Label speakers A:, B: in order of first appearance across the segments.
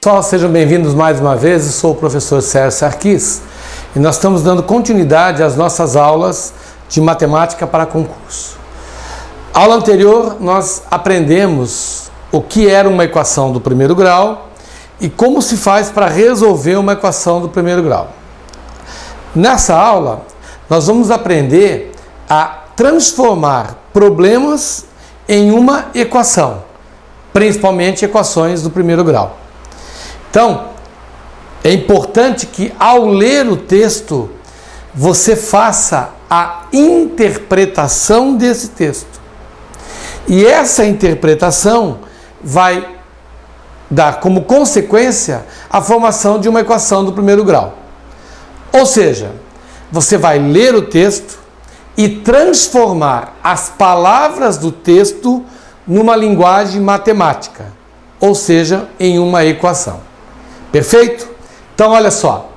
A: Pessoal, sejam bem-vindos mais uma vez. Eu sou o professor Sérgio Sarquis e nós estamos dando continuidade às nossas aulas de matemática para concurso. Aula anterior nós aprendemos o que era uma equação do primeiro grau e como se faz para resolver uma equação do primeiro grau. Nessa aula nós vamos aprender a transformar problemas em uma equação, principalmente equações do primeiro grau. Então, é importante que ao ler o texto, você faça a interpretação desse texto. E essa interpretação vai dar como consequência a formação de uma equação do primeiro grau. Ou seja, você vai ler o texto e transformar as palavras do texto numa linguagem matemática, ou seja, em uma equação. Perfeito? Então, olha só.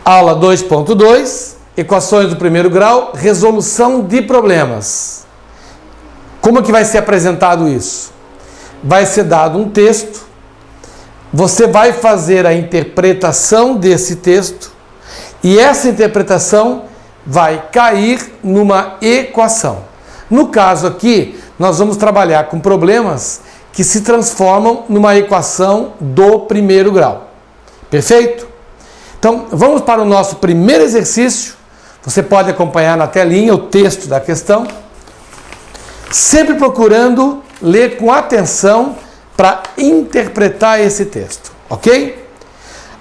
A: Aula 2.2, equações do primeiro grau, resolução de problemas. Como é que vai ser apresentado isso? Vai ser dado um texto, você vai fazer a interpretação desse texto e essa interpretação vai cair numa equação. No caso aqui, nós vamos trabalhar com problemas que se transformam numa equação do primeiro grau. Perfeito? Então, vamos para o nosso primeiro exercício. Você pode acompanhar na telinha o texto da questão, sempre procurando ler com atenção para interpretar esse texto, ok?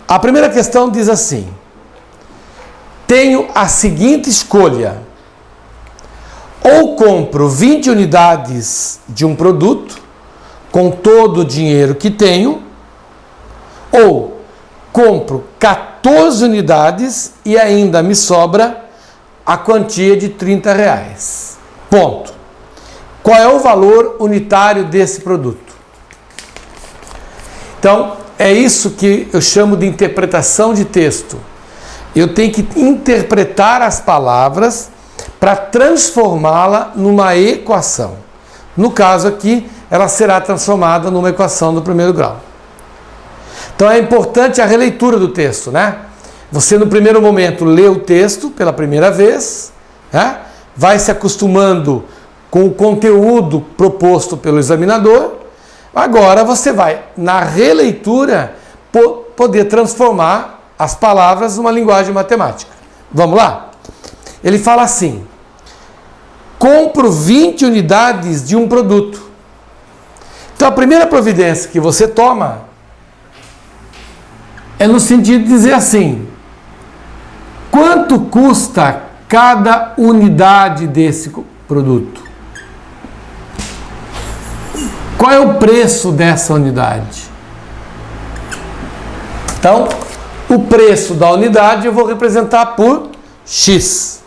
A: A primeira questão diz assim: tenho a seguinte escolha: ou compro 20 unidades de um produto com todo o dinheiro que tenho, ou compro 14 unidades e ainda me sobra a quantia de R$30. Ponto. Qual é o valor unitário desse produto? Então, é isso que eu chamo de interpretação de texto. Eu tenho que interpretar as palavras para transformá-la numa equação. No caso aqui, ela será transformada numa equação do primeiro grau. Então é importante a releitura do texto, né? Você no primeiro momento lê o texto pela primeira vez, né? Vai se acostumando com o conteúdo proposto pelo examinador. Agora você vai, na releitura, poder transformar as palavras numa linguagem matemática. Vamos lá? Ele fala assim: compro 20 unidades de um produto. Então, a primeira providência que você toma é no sentido de dizer assim: quanto custa cada unidade desse produto? Qual é o preço dessa unidade? Então, o preço da unidade eu vou representar por X.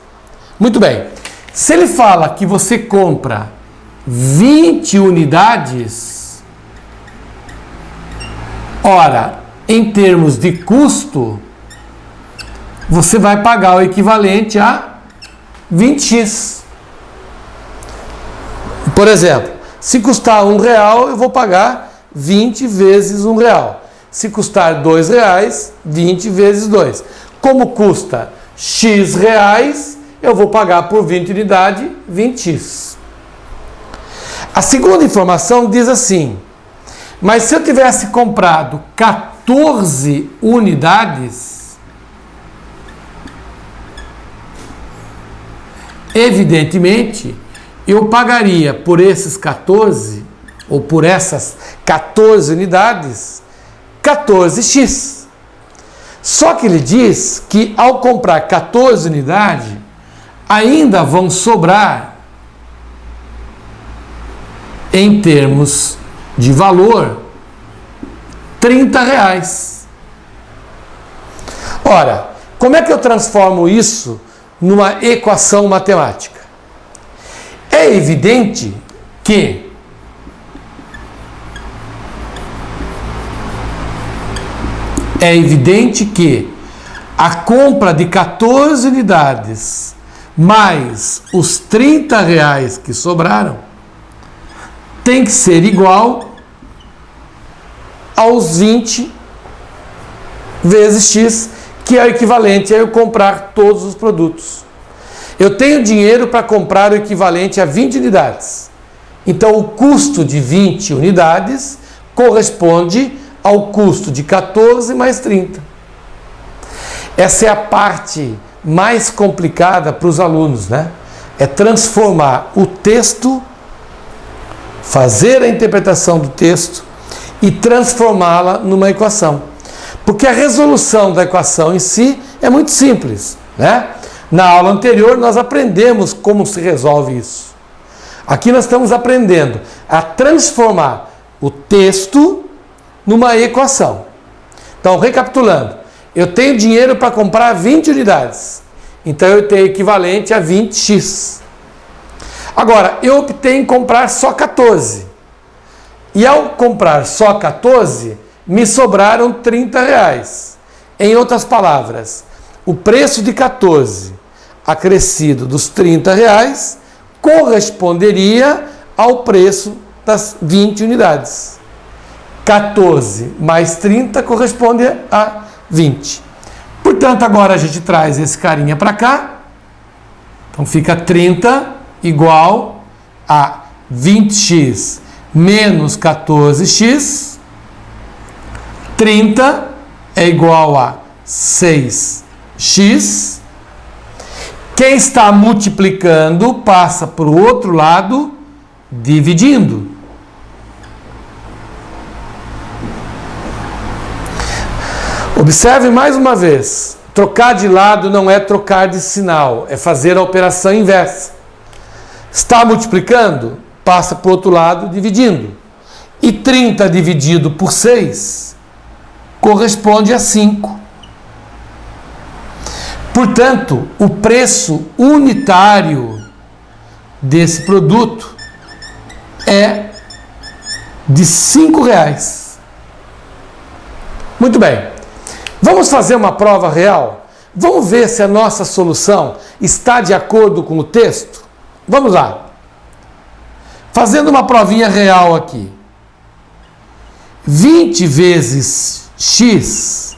A: Muito bem. Se ele fala que você compra 20 unidades, ora, em termos de custo, você vai pagar o equivalente a 20x. Por exemplo, se custar R$1, eu vou pagar 20 vezes R$1. Se custar R$2, 20 vezes 2. Como custa X reais, eu vou pagar por 20 unidades 20x. A segunda informação diz assim: mas se eu tivesse comprado 14 unidades, evidentemente, eu pagaria por esses 14, ou por essas 14 unidades, 14x. Só que ele diz que ao comprar 14 unidades, ainda vão sobrar, em termos de valor, R$30. Ora, como é que eu transformo isso numa equação matemática? É evidente que a compra de 14 unidades mais os R$30 que sobraram tem que ser igual aos 20 vezes x, que é o equivalente a eu comprar todos os produtos. Eu tenho dinheiro para comprar o equivalente a 20 unidades. Então, o custo de 20 unidades corresponde ao custo de 14 mais 30. Essa é a parte mais complicada para os alunos, né? É transformar o texto, fazer a interpretação do texto e transformá-la numa equação. Porque a resolução da equação em si é muito simples, né? Na aula anterior nós aprendemos como se resolve isso. Aqui nós estamos aprendendo a transformar o texto numa equação. Então, recapitulando, eu tenho dinheiro para comprar 20 unidades. Então, eu tenho equivalente a 20x. Agora, eu optei em comprar só 14. E ao comprar só 14, me sobraram 30 reais. Em outras palavras, o preço de 14 acrescido dos 30 reais corresponderia ao preço das 20 unidades. 14 mais 30 corresponde a 20. Portanto, agora a gente traz esse carinha para cá. Então fica 30 igual a 20x menos 14x. 30 é igual a 6x. Quem está multiplicando passa para o outro lado, dividindo. Observe mais uma vez, trocar de lado não é trocar de sinal, é fazer a operação inversa. Está multiplicando, passa para o outro lado, dividindo. E 30 dividido por 6 corresponde a 5. Portanto, o preço unitário desse produto é de 5 reais. Muito bem. Vamos fazer uma prova real? Vamos ver se a nossa solução está de acordo com o texto? Vamos lá. Fazendo uma provinha real aqui. 20 vezes x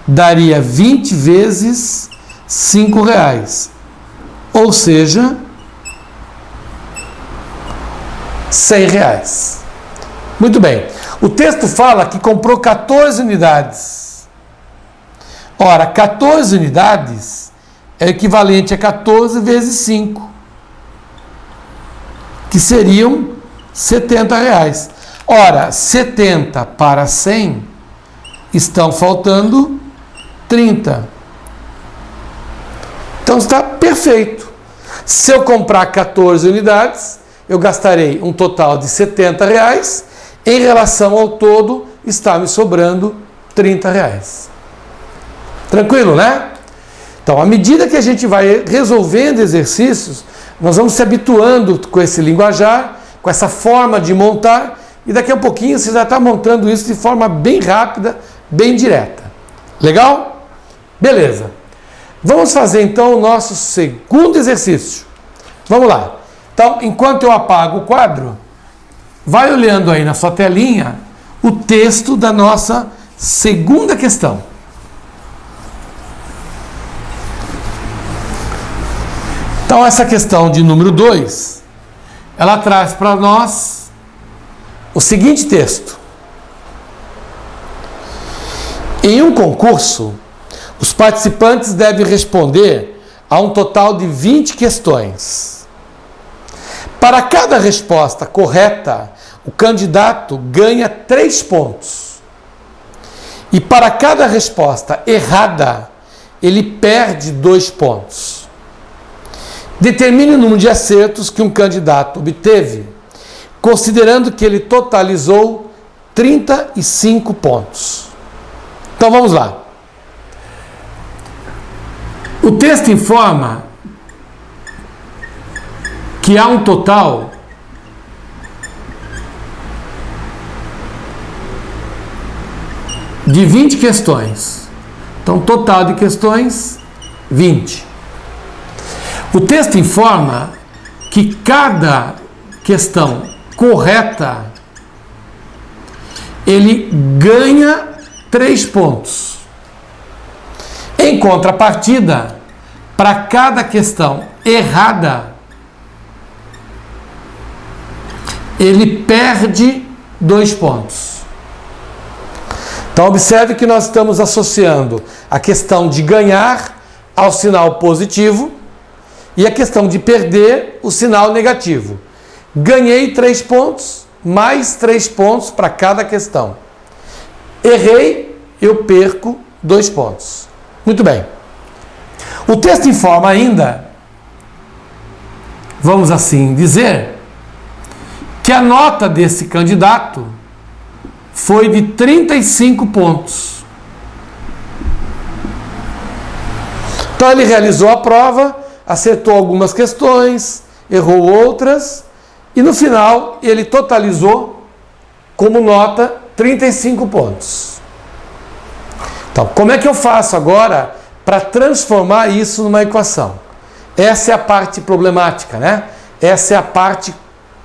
A: daria 20 vezes 5 reais. Ou seja, 100 reais. Muito bem. O texto fala que comprou 14 unidades. Ora, 14 unidades é equivalente a 14 vezes 5, que seriam 70 reais. Ora, 70 para 100, estão faltando 30. Então está perfeito. Se eu comprar 14 unidades, eu gastarei um total de 70 reais. Em relação ao todo, está me sobrando 30 reais. Tranquilo, né? Então, à medida que a gente vai resolvendo exercícios, nós vamos se habituando com esse linguajar, com essa forma de montar, e daqui a pouquinho você já está montando isso de forma bem rápida, bem direta. Legal? Beleza. Vamos fazer então o nosso segundo exercício. Vamos lá. Então, enquanto eu apago o quadro, vai olhando aí na sua telinha o texto da nossa segunda questão. Então, essa questão de número 2, ela traz para nós o seguinte texto. Em um concurso, os participantes devem responder a um total de 20 questões. Para cada resposta correta, o candidato ganha 3 pontos. E para cada resposta errada, ele perde 2 pontos. Determine o número de acertos que um candidato obteve, considerando que ele totalizou 35 pontos. Então vamos lá. O texto informa que há um total de 20 questões. Então, total de questões, 20. O texto informa que cada questão correta ele ganha 3 pontos. Em contrapartida, para cada questão errada, ele perde 2 pontos. Então, observe que nós estamos associando a questão de ganhar ao sinal positivo e a questão de perder o sinal negativo. Ganhei 3 pontos, mais 3 pontos para cada questão. Errei, eu perco 2 pontos. Muito bem. O texto informa ainda, vamos assim dizer, que a nota desse candidato foi de 35 pontos. Então ele realizou a prova, acertou algumas questões, errou outras, e no final ele totalizou como nota 35 pontos. Então, como é que eu faço agora para transformar isso numa equação? Essa é a parte problemática, né? Essa é a parte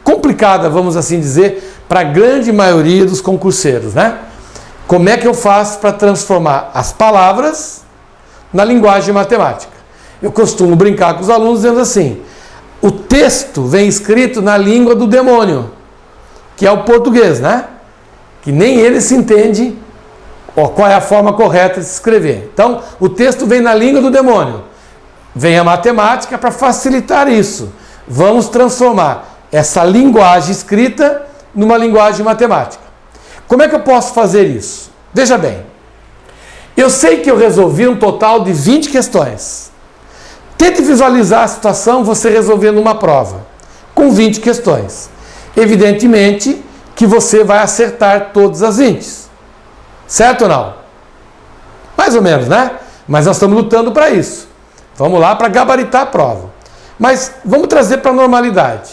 A: complicada, vamos assim dizer, para a grande maioria dos concurseiros, né? Como é que eu faço para transformar as palavras na linguagem matemática? Eu costumo brincar com os alunos dizendo assim: o texto vem escrito na língua do demônio, que é o português, né? Que nem ele se entende qual é a forma correta de se escrever. Então, o texto vem na língua do demônio. Vem a matemática para facilitar isso. Vamos transformar essa linguagem escrita numa linguagem matemática. Como é que eu posso fazer isso? Veja bem, eu sei que eu resolvi um total de 20 questões. Tente visualizar a situação você resolvendo uma prova com 20 questões. Evidentemente que você vai acertar todas as 20. Certo ou não? Mais ou menos, né? Mas nós estamos lutando para isso. Vamos lá para gabaritar a prova. Mas vamos trazer para a normalidade.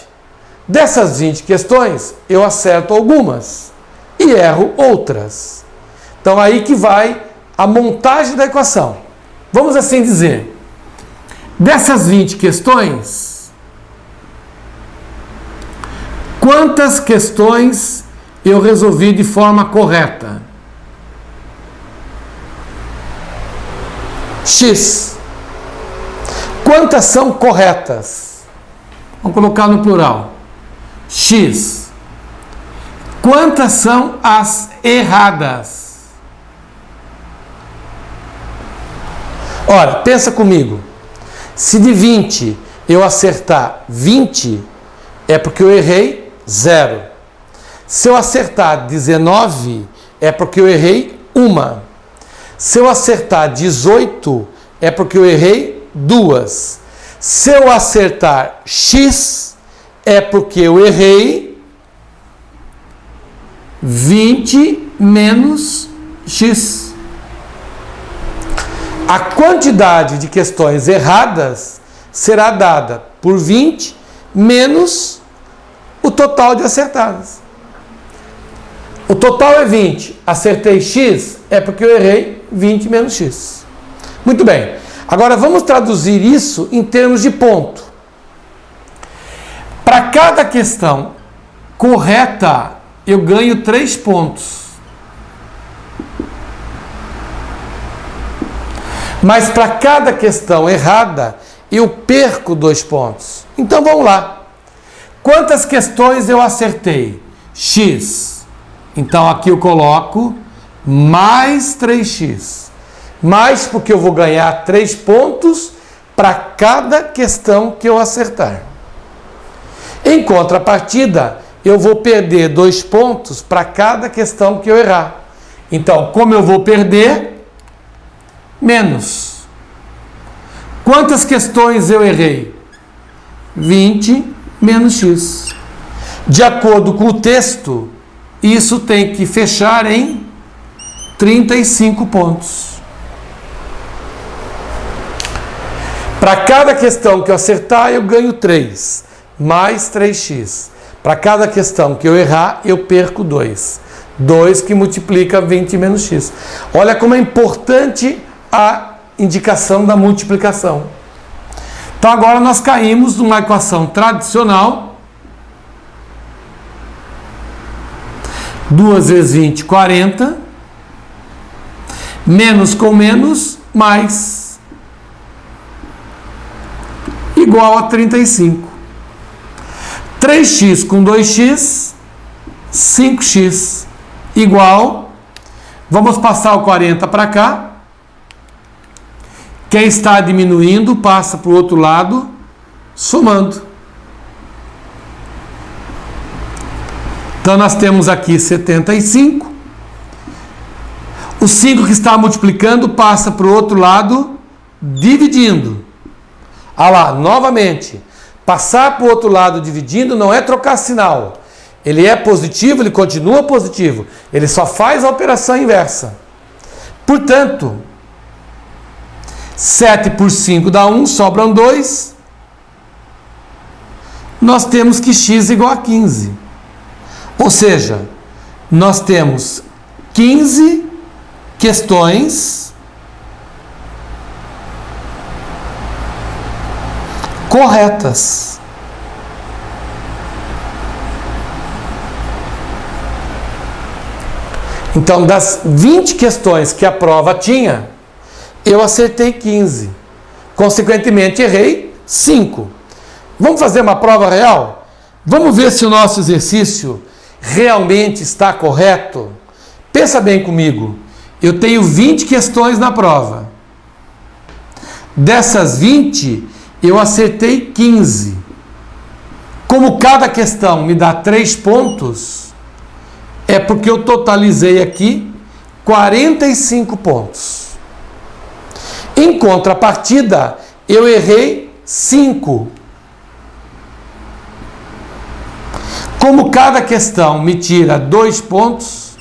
A: Dessas 20 questões, eu acerto algumas e erro outras. Então, aí que vai a montagem da equação. Vamos assim dizer, dessas 20 questões, quantas questões eu resolvi de forma correta? X. Quantas são corretas? Vamos colocar no plural. X. Quantas são as erradas? Ora, pensa comigo. Se de 20 eu acertar 20, é porque eu errei 0. Se eu acertar 19, é porque eu errei 1. Se eu acertar 18, é porque eu errei 2. Se eu acertar X, é porque eu errei 20 menos X. A quantidade de questões erradas será dada por 20 menos o total de acertadas. O total é 20. Acertei X, é porque eu errei 20 menos X. Muito bem. Agora vamos traduzir isso em termos de ponto. Para cada questão correta, eu ganho 3 pontos. Mas para cada questão errada, eu perco 2 pontos. Então vamos lá. Quantas questões eu acertei? X. Então aqui eu coloco mais 3x. Mais porque eu vou ganhar 3 pontos para cada questão que eu acertar. Em contrapartida, eu vou perder 2 pontos para cada questão que eu errar. Então, como eu vou perder? Menos. Quantas questões eu errei? 20 menos x. De acordo com o texto, isso tem que fechar em 35 pontos. Para cada questão que eu acertar, eu ganho 3, mais 3x. Para cada questão que eu errar, eu perco 2. 2 que multiplica 20 menos x. Olha como é importante a indicação da multiplicação. Então agora nós caímos numa equação tradicional 2 vezes 20, 40. Menos com menos, mais. Igual a 35. 3x com 2x, 5x. Igual. Vamos passar o 40 para cá. Quem está diminuindo, passa para o outro lado, somando. Então, nós temos aqui 75. O 5 que está multiplicando passa para o outro lado, dividindo. Ah lá, novamente, passar para o outro lado dividindo não é trocar sinal. Ele é positivo, ele continua positivo. Ele só faz a operação inversa. Portanto, 7 por 5 dá 1, sobram 2. Nós temos que x igual a 15. Ou seja, nós temos 15 questões corretas. Então, das 20 questões que a prova tinha, eu acertei 15. Consequentemente, errei 5. Vamos fazer uma prova real? Vamos ver se o nosso exercício realmente está correto? Pensa bem comigo. Eu tenho 20 questões na prova. Dessas 20, eu acertei 15. Como cada questão me dá 3 pontos, é porque eu totalizei aqui 45 pontos. Em contrapartida, eu errei 5. Como cada questão me tira 2 pontos,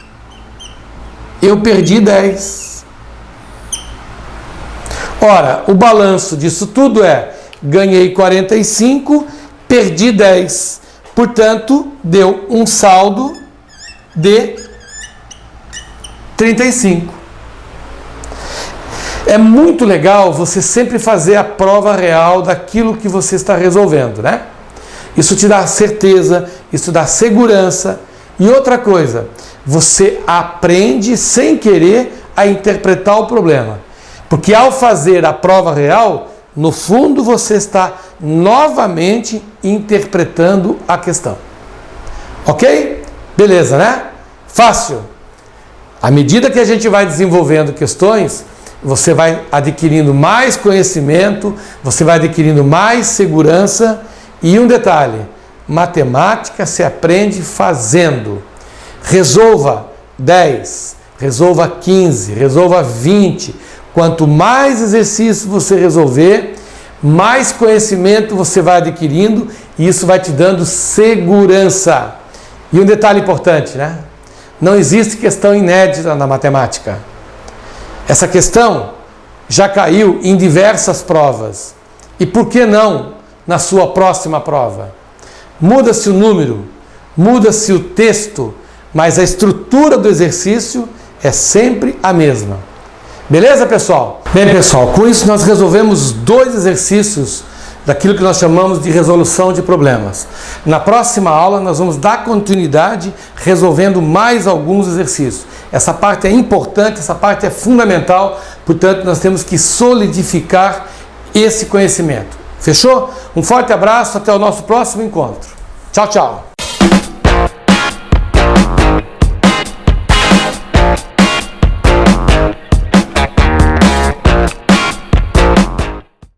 A: eu perdi 10. Ora, o balanço disso tudo é: ganhei 45, perdi 10. Portanto, deu um saldo de 35. É muito legal você sempre fazer a prova real daquilo que você está resolvendo, né? Isso te dá certeza, isso dá segurança. E outra coisa, você aprende sem querer a interpretar o problema. Porque ao fazer a prova real, no fundo você está novamente interpretando a questão. Ok? Beleza, né? Fácil. À medida que a gente vai desenvolvendo questões, você vai adquirindo mais conhecimento, você vai adquirindo mais segurança. E um detalhe, matemática se aprende fazendo. Resolva 10, resolva 15, resolva 20. Quanto mais exercícios você resolver, mais conhecimento você vai adquirindo e isso vai te dando segurança. E um detalhe importante, né? Não existe questão inédita na matemática. Essa questão já caiu em diversas provas. E por que não na sua próxima prova? Muda-se o número, muda-se o texto, mas a estrutura do exercício é sempre a mesma. Beleza, pessoal? Bem, pessoal, com isso nós resolvemos 2 exercícios daquilo que nós chamamos de resolução de problemas. Na próxima aula nós vamos dar continuidade resolvendo mais alguns exercícios. Essa parte é importante, essa parte é fundamental, portanto nós temos que solidificar esse conhecimento. Fechou? Um forte abraço, até o nosso próximo encontro. Tchau, tchau.